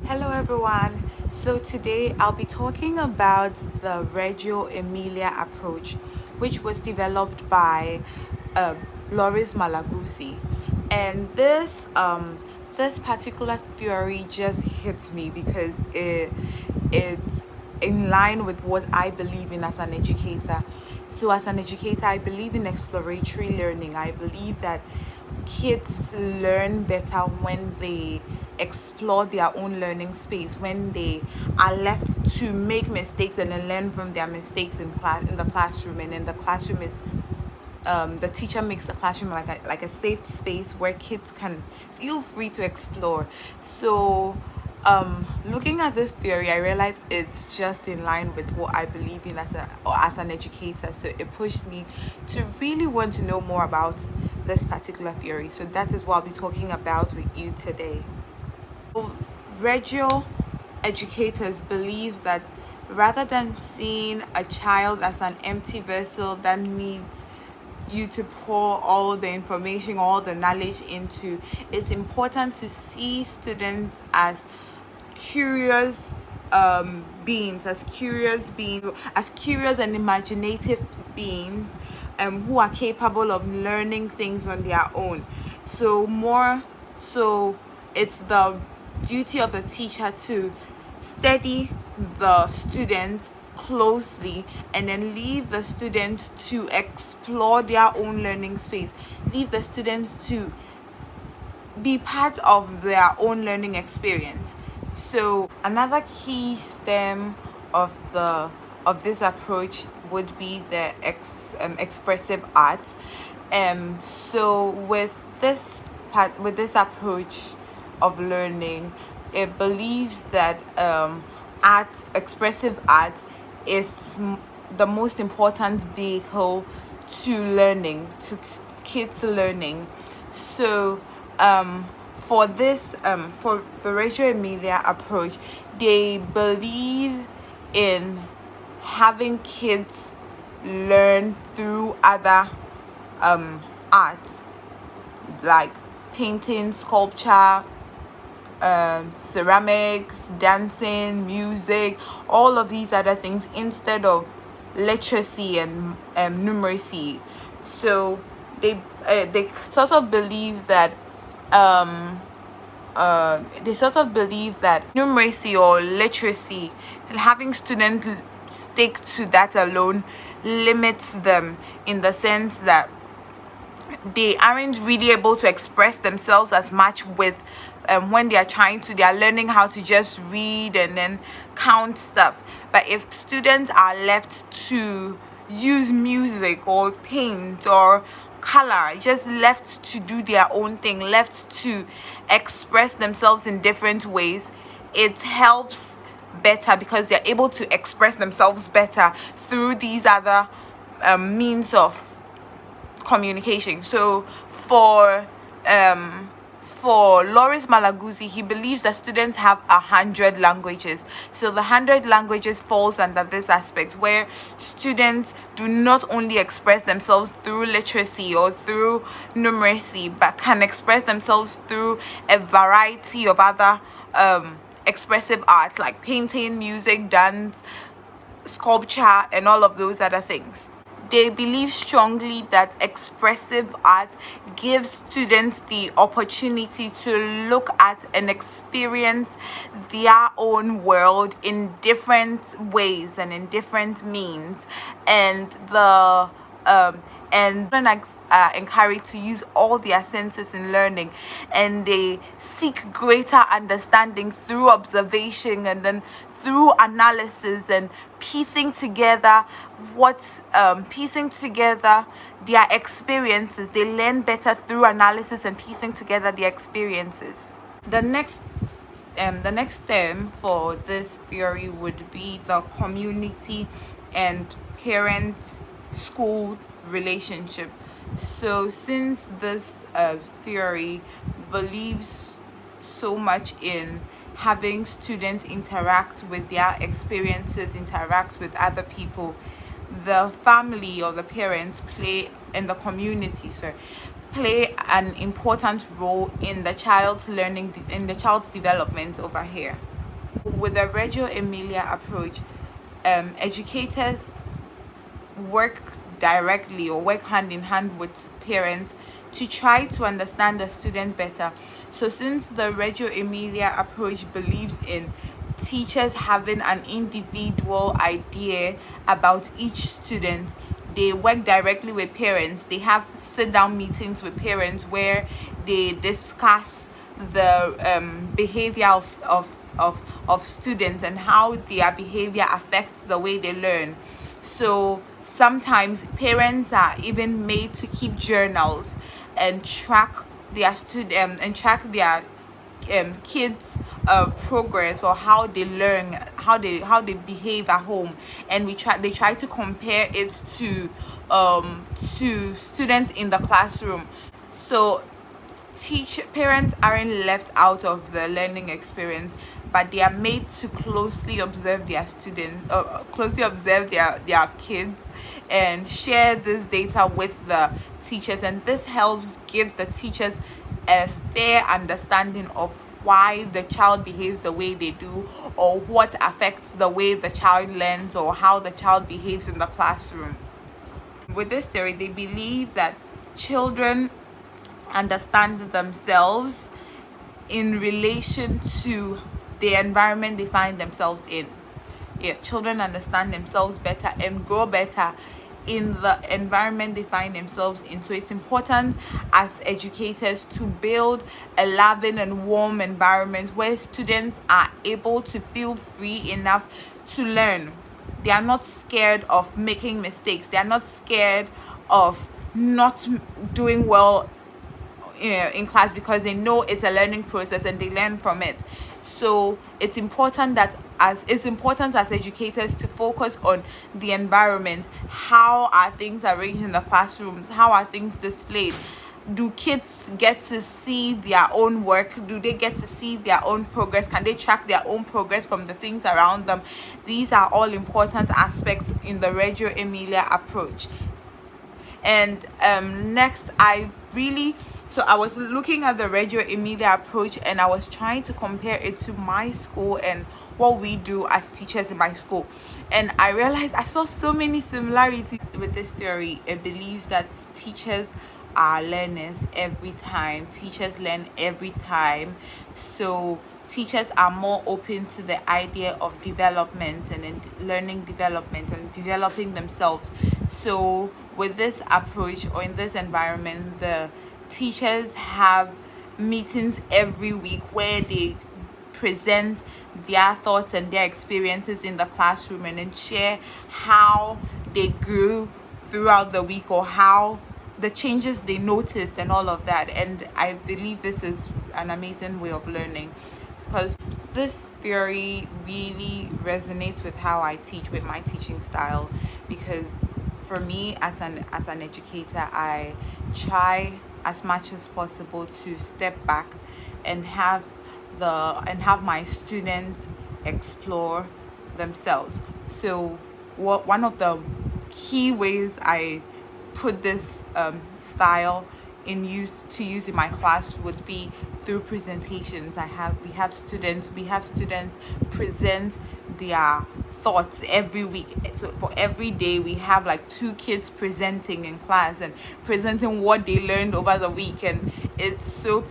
Hello everyone. So today I'll be talking about the Reggio Emilia approach, which was developed by uh, Loris Malaguzzi. And this particular theory just hits me because it's in line with what I believe in as an educator. So as an educator, I believe in exploratory learning. I believe that kids learn better when they explore their own learning space, when they are left to make mistakes and then learn from their mistakes in the classroom. And in the classroom is the teacher makes the classroom like a safe space where kids can feel free to explore. So looking at this theory, I realized it's just in line with what I believe in as an educator. So it pushed me to really want to know more about this particular theory. So that is what I'll be talking about with you today. So, Reggio educators believe that rather than seeing a child as an empty vessel that needs you to pour all the information, all the knowledge into, it's important to see students as curious as curious and imaginative beings who are capable of learning things on their own. So it's the duty of the teacher to study the student closely and then leave the students to explore their own learning space, leave the students to be part of their own learning experience. So another key stem of this approach would be the expressive art. So with this approach of learning, it believes that expressive art is the most important vehicle to learning, to kids learning. So for the Reggio Emilia approach, they believe in having kids learn through other arts like painting, sculpture, ceramics, dancing, music, all of these other things instead of literacy and numeracy. So they sort of believe that numeracy or literacy, having students stick to that alone, limits them in the sense that they aren't really able to express themselves as much with when they are learning how to just read and then count stuff. But if students are left to use music or paint or color, just left to do their own thing, left to express themselves in different ways, it helps better because they're able to express themselves better through these other means of communication. So for Loris Malaguzzi, he believes that students have 100 languages. So the 100 languages falls under this aspect where students do not only express themselves through literacy or through numeracy, but can express themselves through a variety of other expressive arts like painting, music, dance, sculpture, and all of those other things. They believe strongly that expressive art gives students the opportunity to look at and experience their own world in different ways and in different means, and children are encouraged to use all their senses in learning, and they seek greater understanding through observation and then through analysis and piecing together their experiences. They learn better through analysis and piecing together their experiences. The next term for this theory would be the community and parent school relationship. So since this theory believes so much in having students interact with their experiences, interact with other people, the family or the parents play in the community, play an important role in the child's learning, in the child's development over here. With the Reggio Emilia approach, educators work directly or work hand in hand with parents to try to understand the student better. So since the Reggio Emilia approach believes in teachers having an individual idea about each student, they work directly with parents. They have sit down meetings with parents where they discuss the behavior of students and how their behavior affects the way they learn. So sometimes parents are even made to keep journals and track their kids progress, or how they learn, how they behave at home. And they try to compare it to students in the classroom. So parents aren't left out of the learning experience, but they are made to closely observe their students, closely observe their kids, and share this data with the teachers. And this helps give the teachers a fair understanding of why the child behaves the way they do, or what affects the way the child learns, or how the child behaves in the classroom. With this theory, they believe that children understand themselves in relation to the environment they find themselves in. Yeah, children understand themselves better and grow better in the environment they find themselves in. So it's important as educators to build a loving and warm environment where students are able to feel free enough to learn. They are not scared of making mistakes. They are not scared of not doing well in class, because they know it's a learning process and they learn from it. So it's important as educators to focus on the environment. How are things arranged in the classrooms? How are things displayed? Do kids get to see their own work? Do they get to see their own progress? Can they track their own progress from the things around them? These are all important aspects in the Reggio Emilia approach. And next, I was looking at the Reggio Emilia approach, and I was trying to compare it to my school and what we do as teachers in my school. And I realized I saw so many similarities with this theory. It believes that teachers are learners every time. Teachers learn every time. So teachers are more open to the idea of development and learning development and developing themselves. So with this approach, or in this environment, the teachers have meetings every week where they present their thoughts and their experiences in the classroom, and then share how they grew throughout the week, or how the changes they noticed and all of that. And I believe this is an amazing way of learning, because this theory really resonates with how I teach, with my teaching style. Because for me, as an educator, I try as much as possible to step back and have my students explore themselves. So one of the key ways I put this style in use in my class would be through presentations. We have students present their thoughts every week. So for every day we have like 2 kids presenting in class and presenting what they learned over the week. And it's so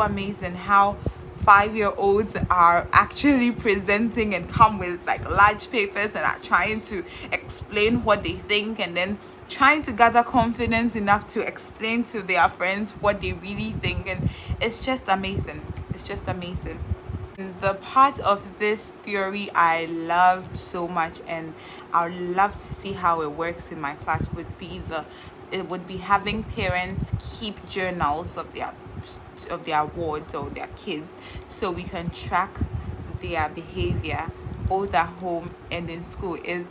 amazing how 5-year-olds are actually presenting and come with like large papers and are trying to explain what they think, and then trying to gather confidence enough to explain to their friends what they really think. And it's just amazing. And the part of this theory I loved so much, and I would love to see how it works in my class, would be having parents keep journals of their wards or their kids, so we can track their behavior both at home and in school. It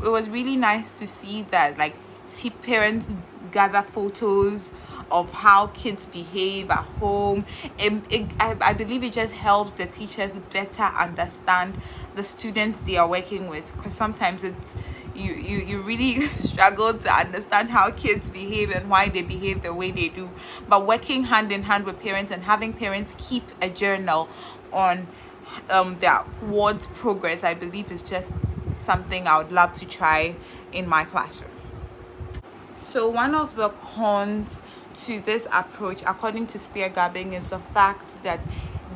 was really nice to see that, like, see parents gather photos of how kids behave at home. I believe it just helps the teachers better understand the students they are working with, because sometimes you really struggle to understand how kids behave and why they behave the way they do. But working hand in hand with parents and having parents keep a journal on their wards progress, I believe is just something I would love to try in my classroom. So one of the cons to this approach, according to Spear Gabbing, is the fact that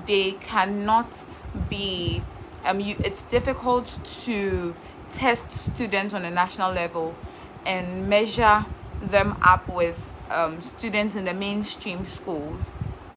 they cannot be it's difficult to test students on a national level and measure them up with students in the mainstream schools,